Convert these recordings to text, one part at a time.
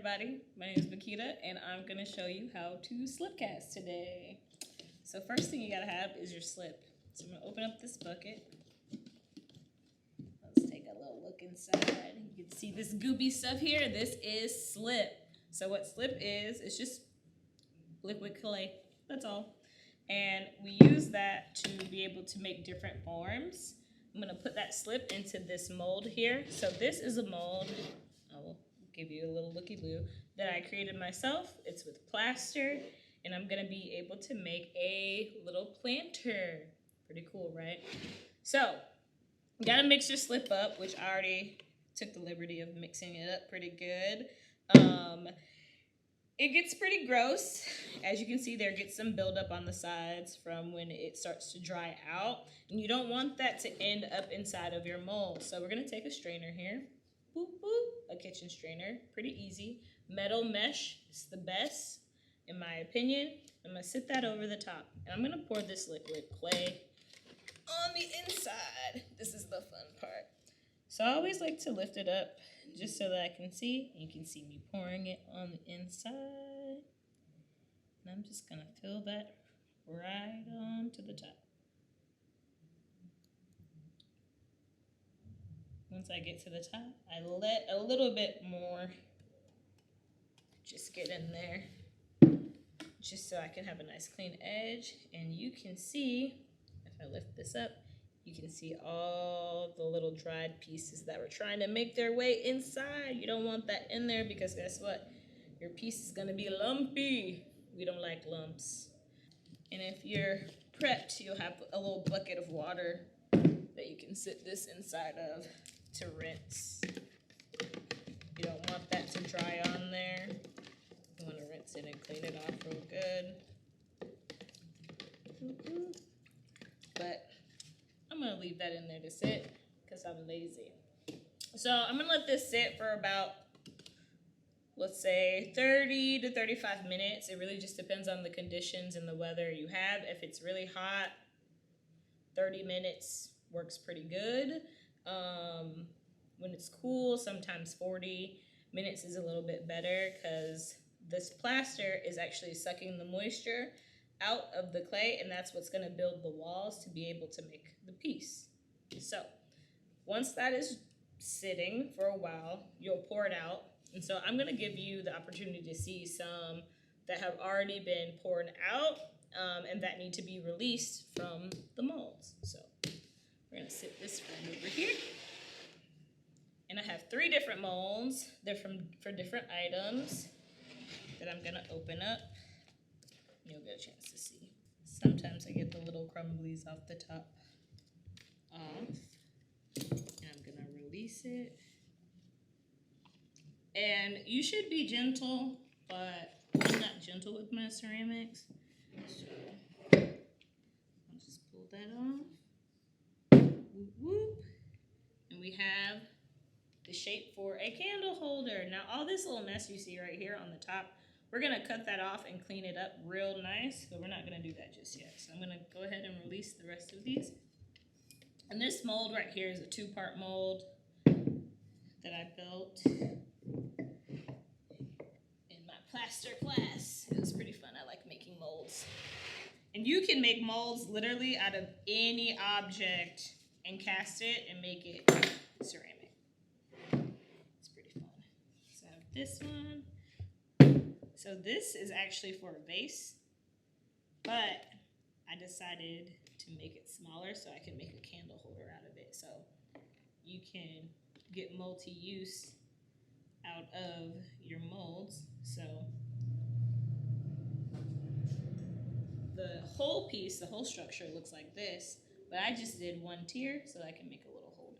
everybody, my name is Makita and I'm going to show you how to slip cast today. So first thing you got to have is your slip. So I'm going to open up this bucket. Let's take a little look inside. You can see this goopy stuff here. This is slip. So what slip is, it's just liquid clay. That's all. And we use that to be able to make different forms. I'm going to put that slip into this mold here. So this is a mold. I will give you a little looky-loo that I created myself. It's with plaster, and I'm gonna be able to make a little planter. Pretty cool, right? So, you gotta mix your slip up, which I already took the liberty of mixing it up pretty good. It gets pretty gross. As you can see, there gets some buildup on the sides from when it starts to dry out, and you don't want that to end up inside of your mold. So we're gonna take a strainer here. Boop, boop, a kitchen strainer, pretty easy. Metal mesh is the best, in my opinion. I'm gonna sit that over the top, and I'm gonna pour this liquid clay on the inside. This is the fun part. So I always like to lift it up just so that I can see. You can see me pouring it on the inside. And I'm just gonna fill that right on to the top. Once I get to the top, I let a little bit more just get in there, just so I can have a nice clean edge. And you can see, if I lift this up, you can see all the little dried pieces that were trying to make their way inside. You don't want that in there because guess what? Your piece is gonna be lumpy. We don't like lumps. And if you're prepped, you'll have a little bucket of water that you can sit this inside of to rinse. You don't want that to dry on there. You want to rinse it and clean it off real good. But I'm going to leave that in there to sit because I'm lazy. So I'm going to let this sit for about, let's say, 30 to 35 minutes. It really just depends on the conditions and the weather you have. If it's really hot, 30 minutes works pretty good. When it's cool, sometimes 40 minutes is a little bit better because this plaster is actually sucking the moisture out of the clay, and that's what's going to build the walls to be able to make the piece. So once that is sitting for a while, you'll pour it out. And so I'm going to give you the opportunity to see some that have already been poured out and that need to be released from the molds. So we're going to sit this right over here. And I have 3 different molds. They're for different items that I'm going to open up. You'll get a chance to see. Sometimes I get the little crumblies off the top off. And I'm going to release it. And you should be gentle, but I'm not gentle with my ceramics. So I'll just pull that off. Whoop, whoop. And we have the shape for a candle holder. Now all this little mess you see right here on the top, we're gonna cut that off and clean it up real nice, but we're not gonna do that just yet. So I'm gonna go ahead and release the rest of these. And this mold right here is a 2-part mold that I built in my plaster class. It was pretty fun. I like making molds. And you can make molds literally out of any object and cast it and make it ceramic. It's pretty fun. So I have this one. So this is actually for a vase, but I decided to make it smaller so I can make a candle holder out of it. So you can get multi-use out of your molds. So the whole piece, the whole structure looks like this, but I just did 1 tier so I can make a little holder.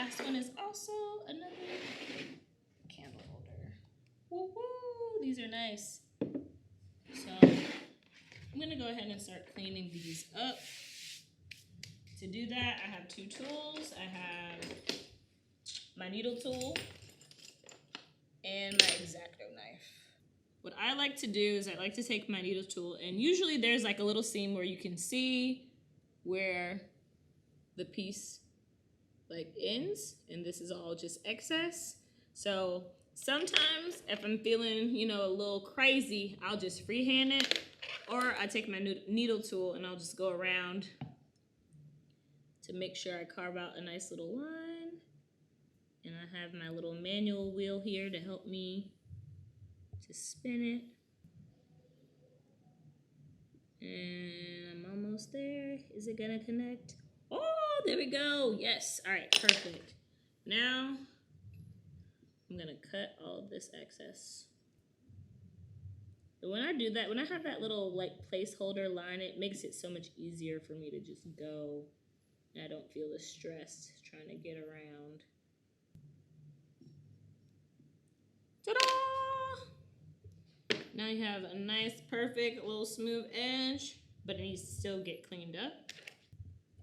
This one is also another candle holder. Woo woo! These are nice. So I'm gonna go ahead and start cleaning these up. To do that, I have 2 tools. I have my needle tool and my X-Acto knife. What I like to do is I like to take my needle tool, and usually there's like a little seam where you can see where the piece like ends, and this is all just excess. So sometimes if I'm feeling, you know, a little crazy, I'll just freehand it, or I take my needle tool and I'll just go around to make sure I carve out a nice little line. And I have my little manual wheel here to help me to spin it. And I'm almost there. Is it gonna connect? Oh, there we go. Yes. All right, perfect. Now I'm gonna cut all of this excess. But when I do that, when I have that little like placeholder line, it makes it so much easier for me to just go. And I don't feel the stress trying to get around. Ta-da! Now you have a nice, perfect, little smooth edge, but it needs to still get cleaned up.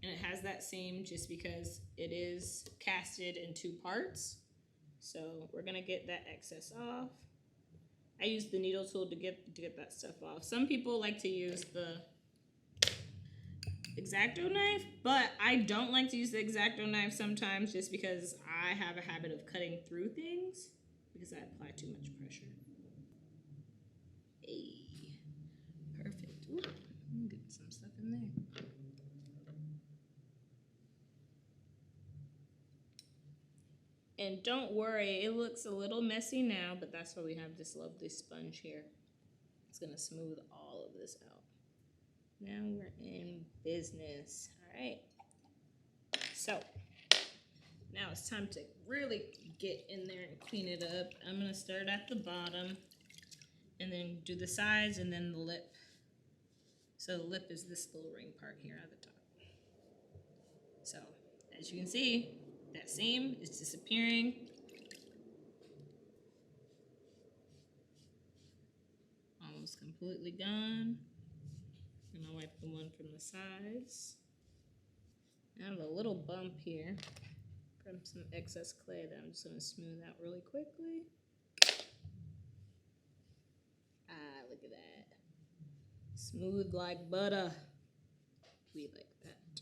And it has that seam just because it is casted in 2 parts. So we're gonna get that excess off. I use the needle tool to get that stuff off. Some people like to use the X-Acto knife, but I don't like to use the X-Acto knife sometimes just because I have a habit of cutting through things because I apply too much pressure. Hey, perfect. Ooh, I'm getting some stuff in there. And don't worry, it looks a little messy now, but that's why we have this lovely sponge here. It's gonna smooth all of this out. Now we're in business. All right. So now it's time to really get in there and clean it up. I'm gonna start at the bottom and then do the sides and then the lip. So the lip is this little ring part here at the top. So as you can see, that seam is disappearing. Almost completely gone. And I'll wipe the one from the sides. I have a little bump here from some excess clay that I'm just going to smooth out really quickly. Ah, look at that. Smooth like butter. We like that.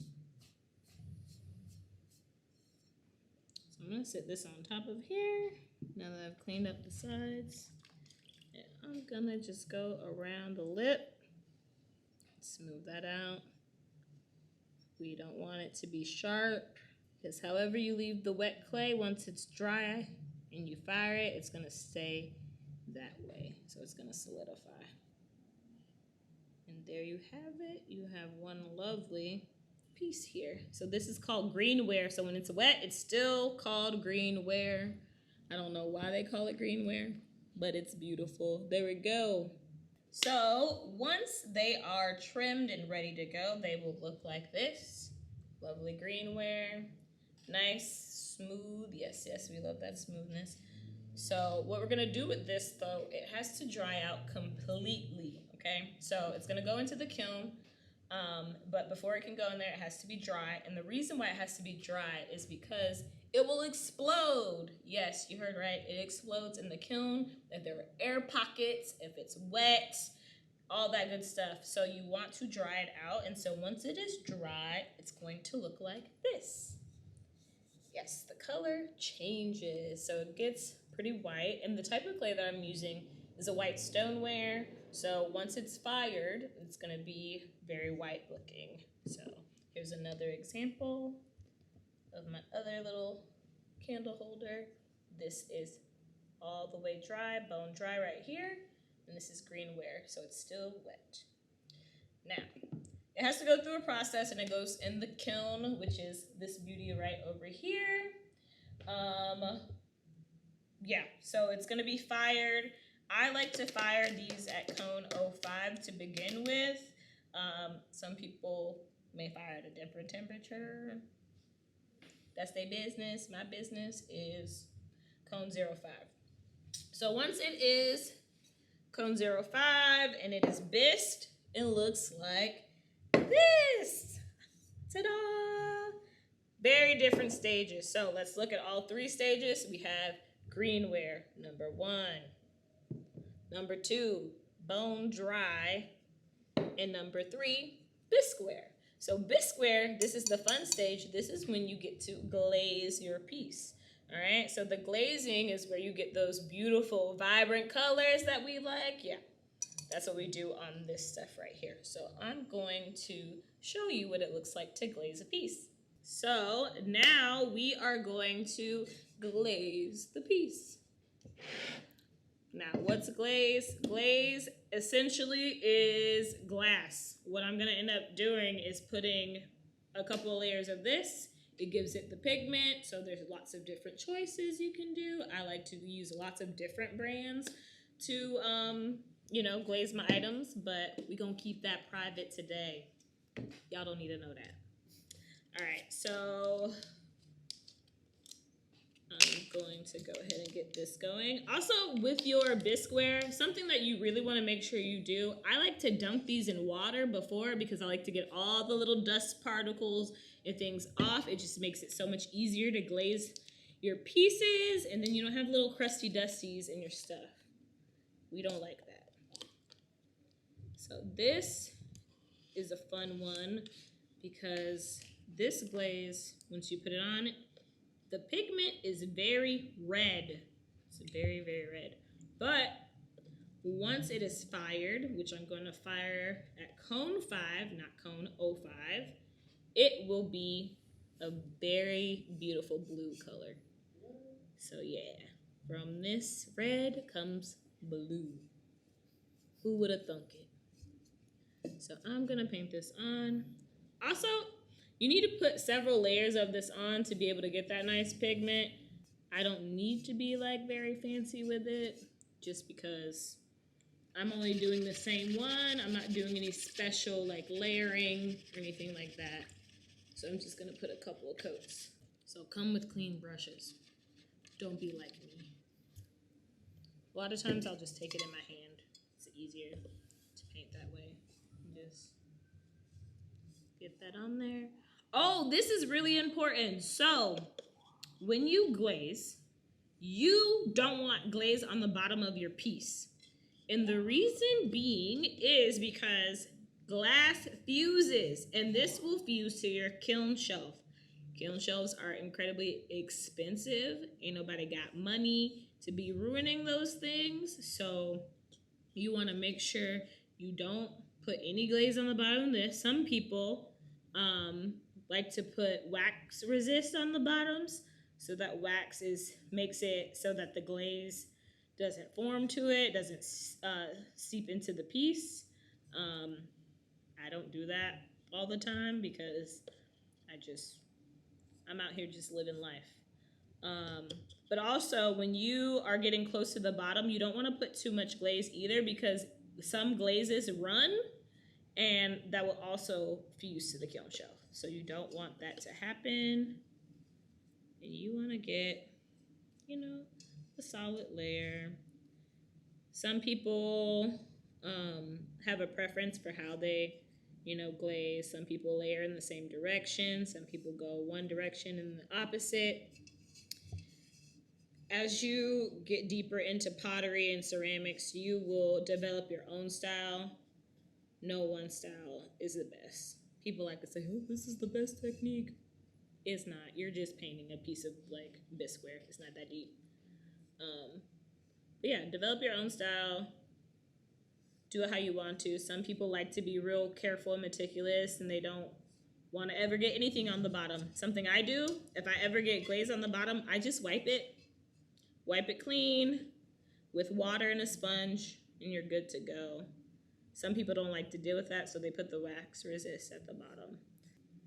So I'm going to set this on top of here. Now that I've cleaned up the sides. And I'm going to just go around the lip. Smooth that out. We don't want it to be sharp because however you leave the wet clay, once it's dry and you fire it, it's going to stay that way. So it's going to solidify. And there you have it. You have one lovely piece here. So this is called Greenware. So when it's wet, it's still called Greenware. I don't know why they call it Greenware, but it's beautiful. There we go. So once they are trimmed and ready to go, they will look like this. Lovely Greenware. Nice, smooth. Yes, yes, we love that smoothness. So what we're going to do with this, though, it has to dry out completely, okay? So it's going to go into the kiln, but before it can go in there, it has to be dry. And the reason why it has to be dry is because it will explode. Yes, you heard right. It explodes in the kiln if there are air pockets, if it's wet, all that good stuff. So you want to dry it out. And so once it is dry, it's going to look like this. Yes, the color changes. So it gets pretty white. And the type of clay that I'm using is a white stoneware. So once it's fired, it's going to be very white looking. So here's another example of my other little candle holder. This is all the way dry, bone dry right here, and this is Greenware, so it's still wet. Now, it has to go through a process, and it goes in the kiln, which is this beauty right over here. Yeah, so it's gonna be fired. I like to fire these at cone 05 to begin with. Some people may fire at a different temperature. That's their business. My business is cone 05. So once it is cone 05 and it is bisqued, it looks like this. Ta-da! Very different stages. So let's look at all 3 stages. We have Greenware, number 1. Number 2, bone dry. And number 3, bisqueware. So Bisqueware, this is the fun stage. This is when you get to glaze your piece. All right, so the glazing is where you get those beautiful, vibrant colors that we like. Yeah, that's what we do on this stuff right here. So I'm going to show you what it looks like to glaze a piece. So now we are going to glaze the piece. Now, what's glaze? Glaze essentially is glass. What I'm gonna end up doing is putting a couple of layers of this. It gives it the pigment, so there's lots of different choices you can do. I like to use lots of different brands to, glaze my items, but we're gonna keep that private today. Y'all don't need to know that. All right, so I'm going to go ahead and get this going. Also, with your Bisqueware, something that you really want to make sure you do, I like to dunk these in water before because I like to get all the little dust particles and things off. It just makes it so much easier to glaze your pieces, and then you don't have little crusty dusties in your stuff. We don't like that. So this is a fun one because this glaze, once you put it on, the pigment is very red. It's very, very red. But once it is fired, which I'm going to fire at cone 5, not cone 05, it will be a very beautiful blue color. So yeah, from this red comes blue. Who would have thunk it? So I'm going to paint this on. Also, you need to put several layers of this on to be able to get that nice pigment. I don't need to be like very fancy with it just because I'm only doing the same one. I'm not doing any special like layering or anything like that. So I'm just gonna put a couple of coats. So come with clean brushes. Don't be like me. A lot of times I'll just take it in my hand. It's easier to paint that way. Just get that on there. Oh, this is really important. So when you glaze, you don't want glaze on the bottom of your piece. And the reason being is because glass fuses, and this will fuse to your kiln shelf. Kiln shelves are incredibly expensive. Ain't nobody got money to be ruining those things. So you want to make sure you don't put any glaze on the bottom of this. Some people like to put wax resist on the bottoms, so that wax makes it so that the glaze doesn't form to it, doesn't seep into the piece. I don't do that all the time because I'm out here just living life. But also, when you are getting close to the bottom, you don't want to put too much glaze either because some glazes run, and that will also fuse to the kiln shelf. So you don't want that to happen. And you want to get, a solid layer. Some people have a preference for how they, glaze. Some people layer in the same direction. Some people go one direction and the opposite. As you get deeper into pottery and ceramics, you will develop your own style. No one style is the best. People like to say, oh, this is the best technique. It's not. You're just painting a piece of like Bisqueware. It's not that deep. But yeah, develop your own style. Do it how you want to. Some people like to be real careful and meticulous, and they don't want to ever get anything on the bottom. Something I do, if I ever get glaze on the bottom, I just wipe it. Wipe it clean with water and a sponge, and you're good to go. Some people don't like to deal with that, so they put the wax resist at the bottom.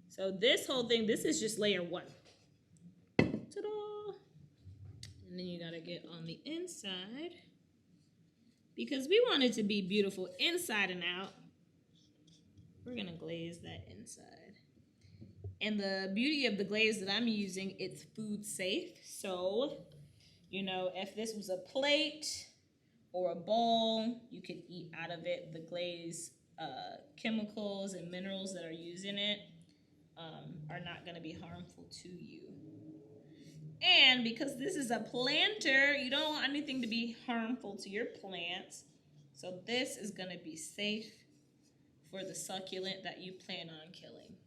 So this whole thing, this is just layer 1. Ta-da! And then you gotta get on the inside. Because we want it to be beautiful inside and out, we're gonna glaze that inside. And the beauty of the glaze that I'm using, it's food safe. So, if this was a plate or a bowl, you could eat out of it. The glaze chemicals and minerals that are used in it are not going to be harmful to you. And because this is a planter, you don't want anything to be harmful to your plants. So this is going to be safe for the succulent that you plan on killing.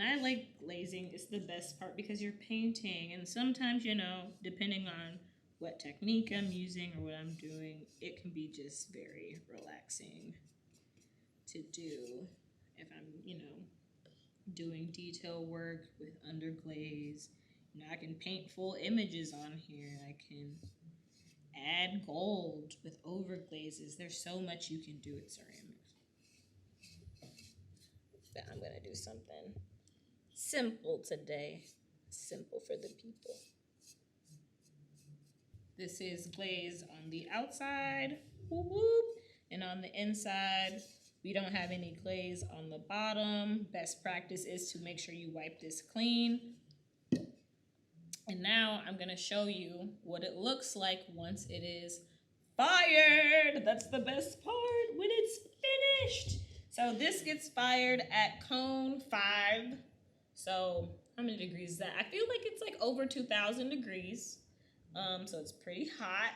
I like glazing. It's the best part because you're painting. And sometimes, you know, depending on what technique I'm using or what I'm doing, it can be just very relaxing to do if I'm, you know, doing detail work with underglaze. You know, I can paint full images on here. I can add gold with overglazes. There's so much you can do with ceramics. But I'm gonna do something simple today. Simple for the people. This is glaze on the outside, whoop, whoop, and on the inside, we don't have any glaze on the bottom. Best practice is to make sure you wipe this clean. And now I'm gonna show you what it looks like once it is fired. That's the best part, when it's finished. So this gets fired at cone 5. So how many degrees is that? I feel like it's like over 2,000 degrees. So it's pretty hot.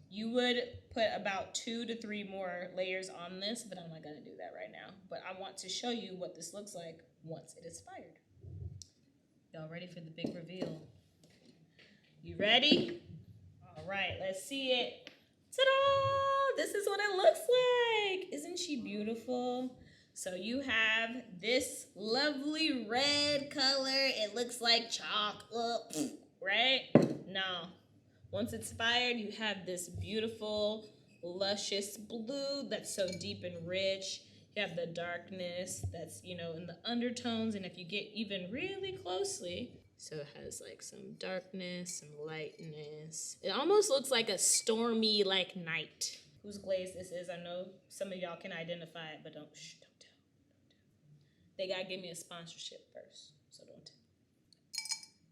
You would put about 2 to 3 more layers on this, but I'm not gonna do that right now. But I want to show you what this looks like once it is fired. Y'all ready for the big reveal? You ready? All right, let's see it. Ta-da! This is what it looks like. Isn't she beautiful? So you have this lovely red color. It looks like chocolate, right? No. Once it's fired, you have this beautiful, luscious blue that's so deep and rich. You have the darkness that's, you know, in the undertones. And if you get even really closely, so it has like some darkness, some lightness. It almost looks like a stormy like night. Whose glaze this is, I know some of y'all can identify it, but don't tell. They gotta give me a sponsorship first, so don't tell.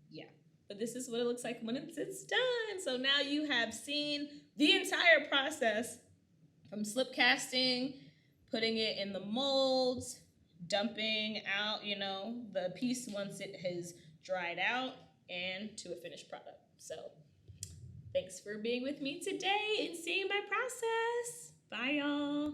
Yeah, but this is what it looks like when it's done. So now you have seen the entire process from slip casting, putting it in the molds, dumping out, you know, the piece once it has dried out, and to a finished product. So thanks for being with me today and seeing my process. Bye, y'all.